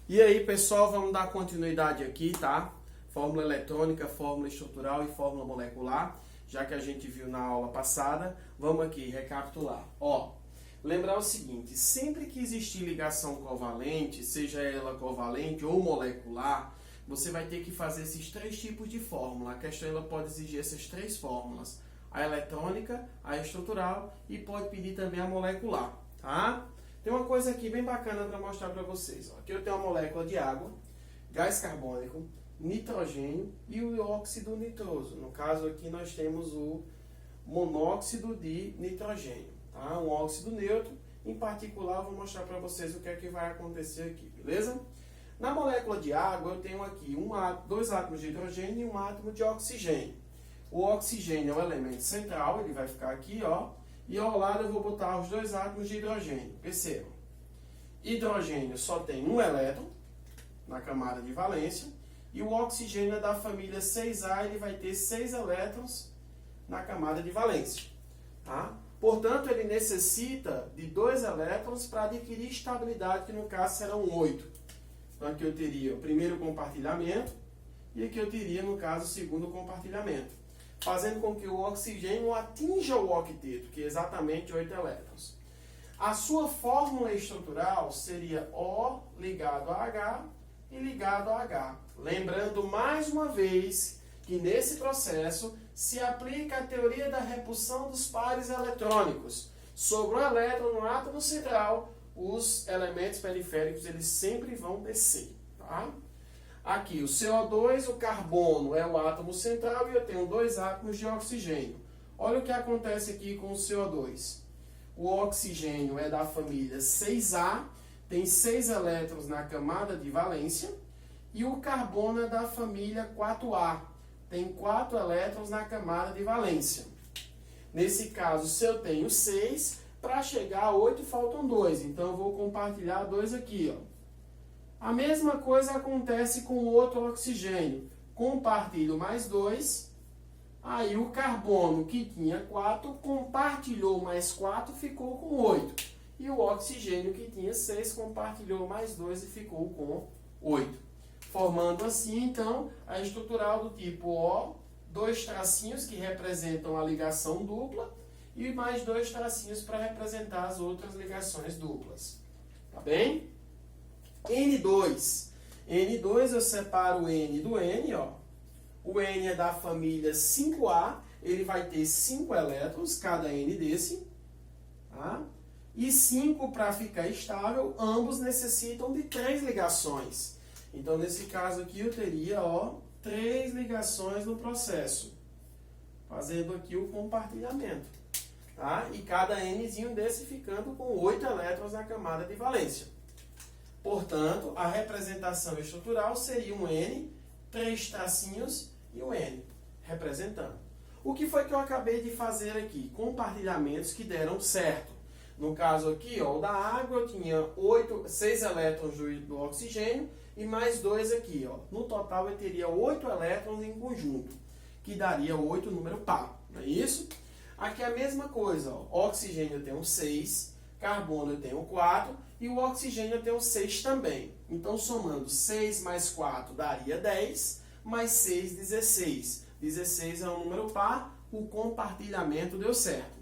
E aí, pessoal, vamos dar continuidade aqui, tá? Fórmula eletrônica, fórmula estrutural e fórmula molecular. Já que a gente viu na aula passada, vamos aqui recapitular. Ó, lembrar o seguinte, sempre que existir ligação covalente, seja ela covalente ou molecular, você vai ter que fazer esses três tipos de fórmula. A questão ela pode exigir essas três fórmulas. A eletrônica, a estrutural e pode pedir também a molecular, tá? Tem uma coisa aqui bem bacana para mostrar para vocês. Ó. Aqui eu tenho uma molécula de água, gás carbônico, nitrogênio e o óxido nitroso. No caso aqui nós temos o monóxido de nitrogênio, tá? Um óxido neutro. Em particular eu vou mostrar para vocês o que é que vai acontecer aqui, beleza? Na molécula de água eu tenho aqui dois átomos de hidrogênio e um átomo de oxigênio. O oxigênio é o elemento central, ele vai ficar aqui, ó. E ao lado eu vou botar os dois átomos de hidrogênio. Percebam. Hidrogênio só tem um elétron na camada de valência. E o oxigênio é da família 6A, ele vai ter 6 elétrons na camada de valência. Tá? Portanto, ele necessita de 2 elétrons para adquirir estabilidade, que no caso serão 8. Então aqui eu teria o primeiro compartilhamento e aqui eu teria, no caso, o segundo compartilhamento, fazendo com que o oxigênio atinja o octeto, que é exatamente 8 elétrons. A sua fórmula estrutural seria O ligado a H e ligado a H. Lembrando mais uma vez que nesse processo se aplica a teoria da repulsão dos pares eletrônicos. Sobre o elétron no átomo central, os elementos periféricos eles sempre vão descer. Tá? Aqui, o CO2, o carbono é o átomo central e eu tenho 2 átomos de oxigênio. Olha o que acontece aqui com o CO2. O oxigênio é da família 6A, tem 6 elétrons na camada de valência. E o carbono é da família 4A, tem 4 elétrons na camada de valência. Nesse caso, se eu tenho 6, para chegar a 8 faltam 2. Então, eu vou compartilhar 2 aqui, ó. A mesma coisa acontece com o outro oxigênio. Compartilho mais 2. Aí o carbono, que tinha 4, compartilhou mais 4, ficou com 8. E o oxigênio, que tinha 6, compartilhou mais 2 e ficou com 8. Formando assim, então, a estrutural do tipo O, 2 tracinhos que representam a ligação dupla e mais 2 tracinhos para representar as outras ligações duplas. Tá bem? N2. N2 eu separo o N do N, ó. O N é da família 5A, ele vai ter 5 elétrons, cada N desse. Tá? E 5 para ficar estável, ambos necessitam de 3 ligações. Então, nesse caso aqui, eu teria, ó, 3 ligações no processo. Fazendo aqui o compartilhamento. Tá? E cada Nzinho desse ficando com 8 elétrons na camada de valência. Portanto, a representação estrutural seria um N, 3 tracinhos e um N, representando. O que foi que eu acabei de fazer aqui? Compartilhamentos que deram certo. No caso aqui, ó, o da água, eu tinha 6 elétrons do oxigênio e mais 2 aqui. Ó. No total, eu teria 8 elétrons em conjunto, que daria 8 número par. Não é isso? Aqui é a mesma coisa. Ó. Oxigênio eu tenho 6, carbono eu tenho 4 e o oxigênio eu tenho 6 também. Então, somando 6 mais 4 daria 10, mais 6, 16. 16 é um número par, o compartilhamento deu certo.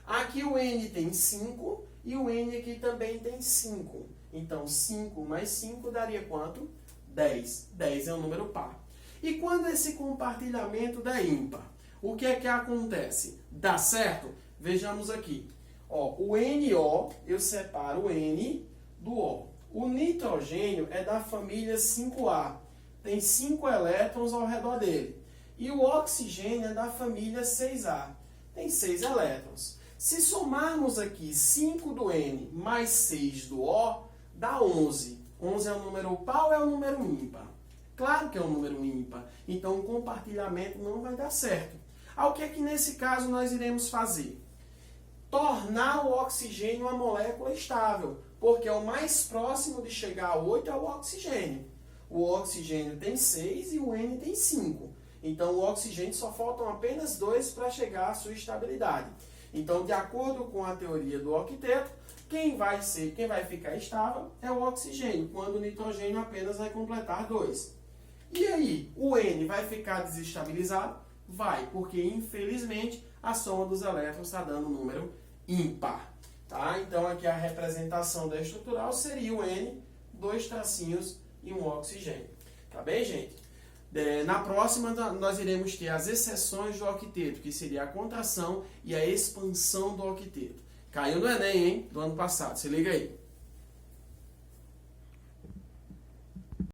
Aqui o N tem 5 e o N aqui também tem 5. Então, 5 mais 5 daria quanto? 10. 10 é um número par. E quando esse compartilhamento der ímpar, o que é que acontece? Dá certo? Vejamos aqui. Ó, o NO, eu separo o N do O. O nitrogênio é da família 5A. Tem 5 elétrons ao redor dele. E o oxigênio é da família 6A. Tem 6 elétrons. Se somarmos aqui 5 do N mais 6 do O, dá 11. 11 é um número par ou é um número ímpar? Claro que é um número ímpar. Então, o compartilhamento não vai dar certo. O que é que nesse caso nós iremos fazer? Tornar o oxigênio uma molécula estável, porque é o mais próximo de chegar a 8 é o oxigênio. O oxigênio tem 6 e o N tem 5. Então, o oxigênio só faltam apenas 2 para chegar à sua estabilidade. Então, de acordo com a teoria do octeto, Quem vai ficar estável é o oxigênio, quando o nitrogênio apenas vai completar 2. E aí, o N vai ficar desestabilizado? Vai, porque infelizmente a soma dos elétrons está dando um número ímpar. Tá? Então aqui a representação da estrutural seria o N, 2 tracinhos e um oxigênio. Tá bem, gente? Na próxima nós iremos ter as exceções do octeto, que seria a contração e a expansão do octeto. Caiu no Enem, hein? Do ano passado. Se liga aí.